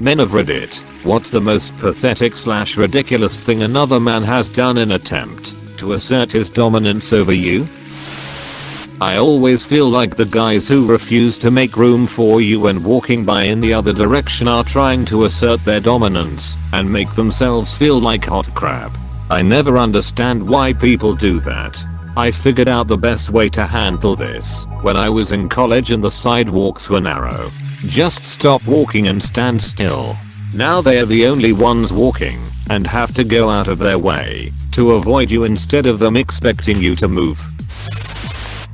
Men of Reddit, what's the most pathetic / ridiculous thing another man has done in attempt to assert his dominance over you? I always feel like the guys who refuse to make room for you when walking by in the other direction are trying to assert their dominance and make themselves feel like hot crap. I never understand why people do that. I figured out the best way to handle this when I was in college and the sidewalks were narrow. Just stop walking and stand still. Now they're the only ones walking and have to go out of their way to avoid you instead of them expecting you to move.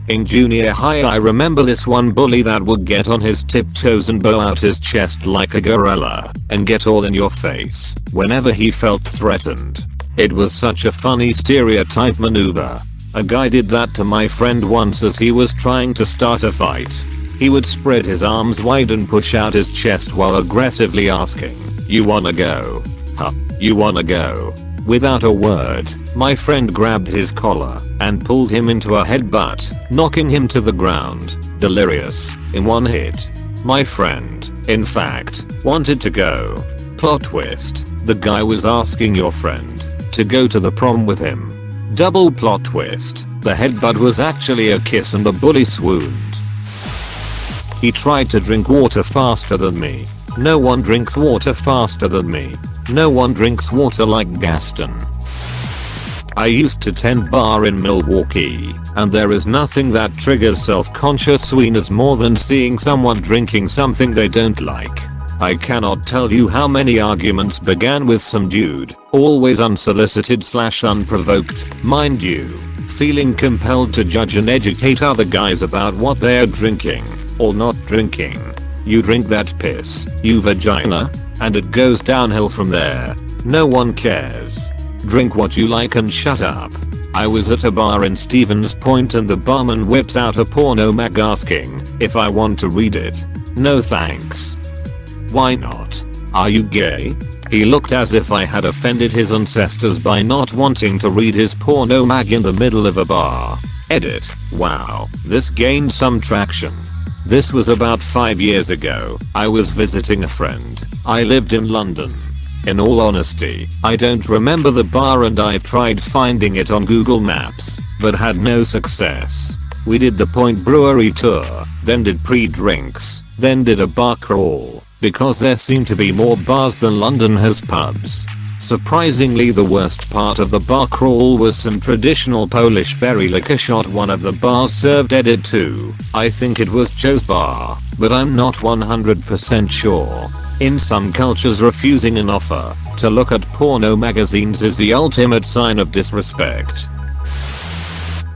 In junior high I remember this one bully that would get on his tiptoes and bow out his chest like a gorilla and get all in your face whenever he felt threatened. It was such a funny stereotype maneuver. A guy did that to my friend once as he was trying to start a fight. He would spread his arms wide and push out his chest while aggressively asking, "You wanna go? Huh? You wanna go?" Without a word, my friend grabbed his collar and pulled him into a headbutt, knocking him to the ground, delirious, in one hit. My friend, in fact, wanted to go. Plot twist, the guy was asking your friend to go to the prom with him. Double plot twist, the headbutt was actually a kiss and the bully swooned. He tried to drink water faster than me. No one drinks water faster than me. No one drinks water like Gaston. I used to tend bar in Milwaukee, and there is nothing that triggers self-conscious sweetness more than seeing someone drinking something they don't like. I cannot tell you how many arguments began with some dude, always unsolicited / unprovoked, mind you, feeling compelled to judge and educate other guys about what they're drinking or not drinking. You drink that piss, you vagina, and it goes downhill from there. No one cares. Drink what you like and shut up. I was at a bar in Stevens Point and the barman whips out a porno mag asking if I want to read it. No thanks. Why not? Are you gay? He looked as if I had offended his ancestors by not wanting to read his porno mag in the middle of a bar. Edit. Wow, this gained some traction. This was about 5 years ago. I was visiting a friend. I lived in London. In all honesty, I don't remember the bar and I've tried finding it on Google Maps, but had no success. We did the Point Brewery tour, then did pre-drinks, then did a bar crawl, because there seem to be more bars than London has pubs. Surprisingly, the worst part of the bar crawl was some traditional Polish berry liquor shot one of the bars served. Edit 2. I think it was Joe's bar, but I'm not 100% sure. In some cultures, refusing an offer to look at porno magazines is the ultimate sign of disrespect.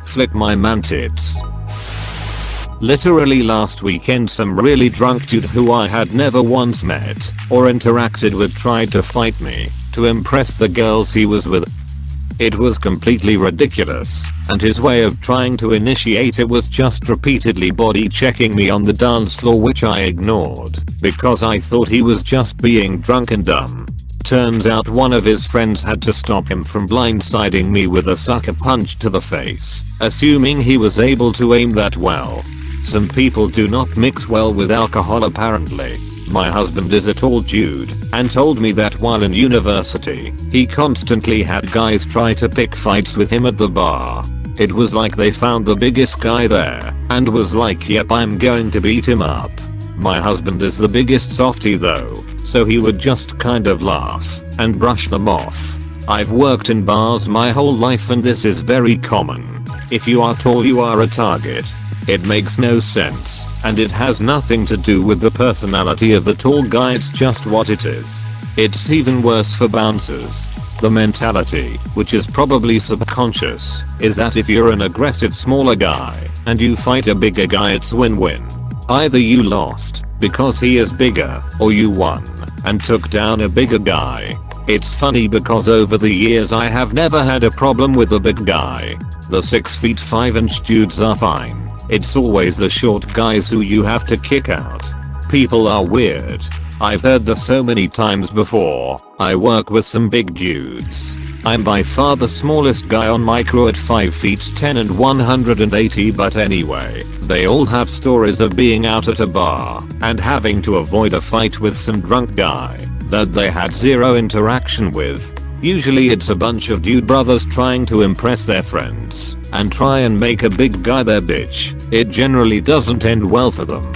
Flick my mantids. Literally last weekend some really drunk dude who I had never once met or interacted with tried to fight me to impress the girls he was with. It was completely ridiculous, and his way of trying to initiate it was just repeatedly body checking me on the dance floor, which I ignored because I thought he was just being drunk and dumb. Turns out one of his friends had to stop him from blindsiding me with a sucker punch to the face, assuming he was able to aim that well. Some people do not mix well with alcohol apparently. My husband is a tall dude and told me that while in university, he constantly had guys try to pick fights with him at the bar. It was like they found the biggest guy there and was like, "Yep, I'm going to beat him up." My husband is the biggest softie though, so he would just kind of laugh and brush them off. I've worked in bars my whole life and this is very common. If you are tall, you are a target. It makes no sense, and it has nothing to do with the personality of the tall guy, it's just what it is. It's even worse for bouncers. The mentality, which is probably subconscious, is that if you're an aggressive smaller guy and you fight a bigger guy, it's win-win. Either you lost because he is bigger, or you won and took down a bigger guy. It's funny because over the years I have never had a problem with the big guy. The 6'5" dudes are fine. It's always the short guys who you have to kick out. People are weird. I've heard this so many times before. I work with some big dudes. I'm by far the smallest guy on my crew at 5 feet 10 and 180, but anyway, they all have stories of being out at a bar and having to avoid a fight with some drunk guy that they had zero interaction with. Usually it's a bunch of dude brothers trying to impress their friends and try and make a big guy their bitch. It generally doesn't end well for them.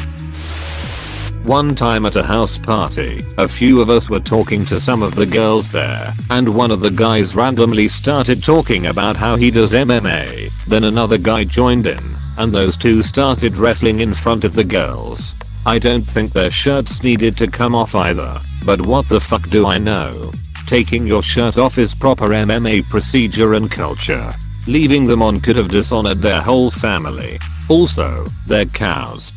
One time at a house party, a few of us were talking to some of the girls there, and one of the guys randomly started talking about how he does MMA. Then another guy joined in, and those two started wrestling in front of the girls. I don't think their shirts needed to come off either, but what the fuck do I know? Taking your shirt off is proper MMA procedure and culture. Leaving them on could have dishonored their whole family. Also, they're cows.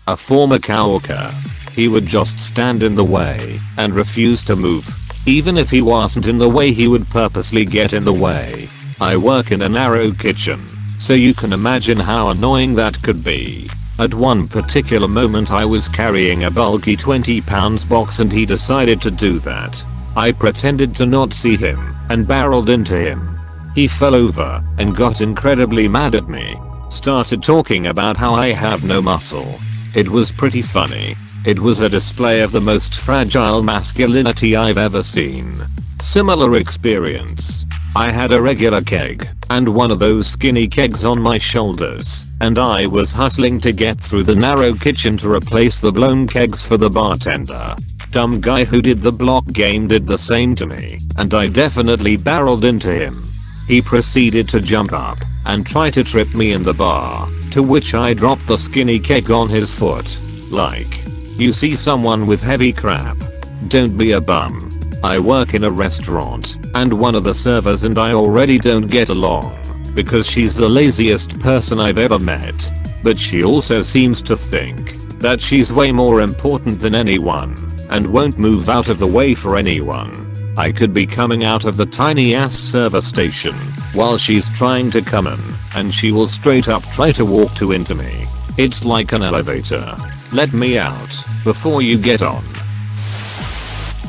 A former coworker. He would just stand in the way and refuse to move. Even if he wasn't in the way, he would purposely get in the way. I work in a narrow kitchen, so you can imagine how annoying that could be. At one particular moment I was carrying a bulky 20 pounds box and he decided to do that. I pretended to not see him and barreled into him. He fell over and got incredibly mad at me. Started talking about how I have no muscle. It was pretty funny. It was a display of the most fragile masculinity I've ever seen. Similar experience. I had a regular keg and one of those skinny kegs on my shoulders, and I was hustling to get through the narrow kitchen to replace the blown kegs for the bartender. Dumb guy who did the block game did the same to me, and I definitely barreled into him. He proceeded to jump up and try to trip me in the bar, to which I dropped the skinny keg on his foot. Like, you see someone with heavy crap, don't be a bum. I work in a restaurant, and one of the servers and I already don't get along because she's the laziest person I've ever met. But she also seems to think that she's way more important than anyone and won't move out of the way for anyone. I could be coming out of the tiny ass server station while she's trying to come in, and she will straight up try to walk into me. It's like an elevator. Let me out before you get on.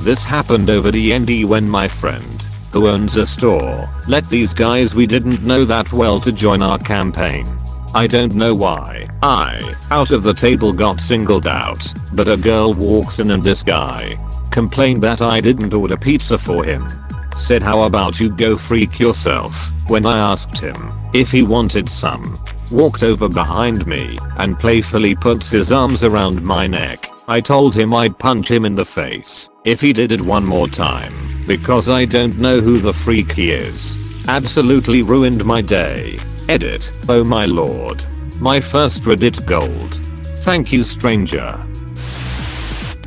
This happened over D&D when my friend, who owns a store, let these guys we didn't know that well to join our campaign. I don't know why I, out of the table, got singled out, but a girl walks in and this guy complained that I didn't order pizza for him. Said, how about you go freak yourself, when I asked him if he wanted some. Walked over behind me and playfully puts his arms around my neck. I told him I'd punch him in the face if he did it one more time, because I don't know who the freak he is. Absolutely ruined my day. Edit. Oh my lord. My first Reddit gold. Thank you, stranger.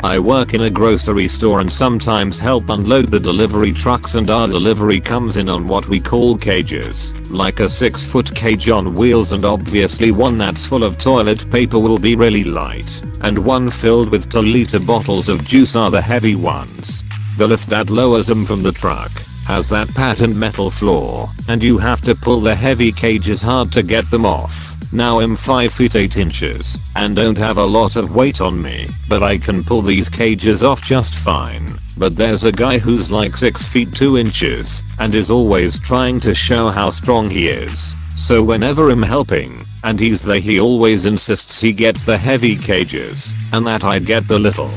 I work in a grocery store and sometimes help unload the delivery trucks, and our delivery comes in on what we call cages. Like a 6-foot cage on wheels, and obviously one that's full of toilet paper will be really light, and one filled with 2-liter bottles of juice are the heavy ones. The lift that lowers them from the truck has that patterned metal floor, and you have to pull the heavy cages hard to get them off. Now I'm 5 feet 8 inches and don't have a lot of weight on me, but I can pull these cages off just fine. But there's a guy who's like 6 feet 2 inches and is always trying to show how strong he is. So whenever I'm helping and he's there, he always insists he gets the heavy cages and that I get the little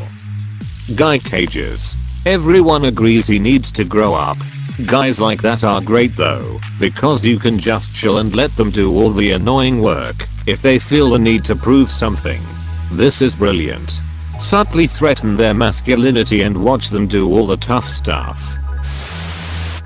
guy cages. Everyone agrees he needs to grow up. Guys like that are great though, because you can just chill and let them do all the annoying work if they feel the need to prove something. This is brilliant. Subtly threaten their masculinity and watch them do all the tough stuff.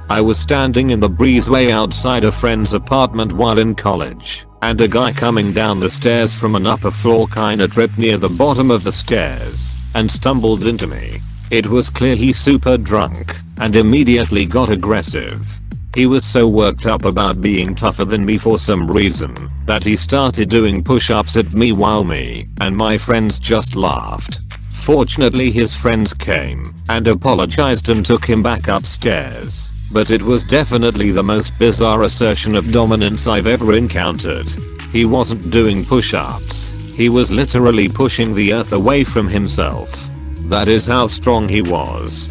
I was standing in the breezeway outside a friend's apartment while in college, and a guy coming down the stairs from an upper floor kinda tripped near the bottom of the stairs and stumbled into me. It was clear he super drunk and immediately got aggressive. He was so worked up about being tougher than me for some reason that he started doing push-ups at me while me and my friends just laughed. Fortunately his friends came and apologized and took him back upstairs, but it was definitely the most bizarre assertion of dominance I've ever encountered. He wasn't doing push-ups, he was literally pushing the earth away from himself. That is how strong he was.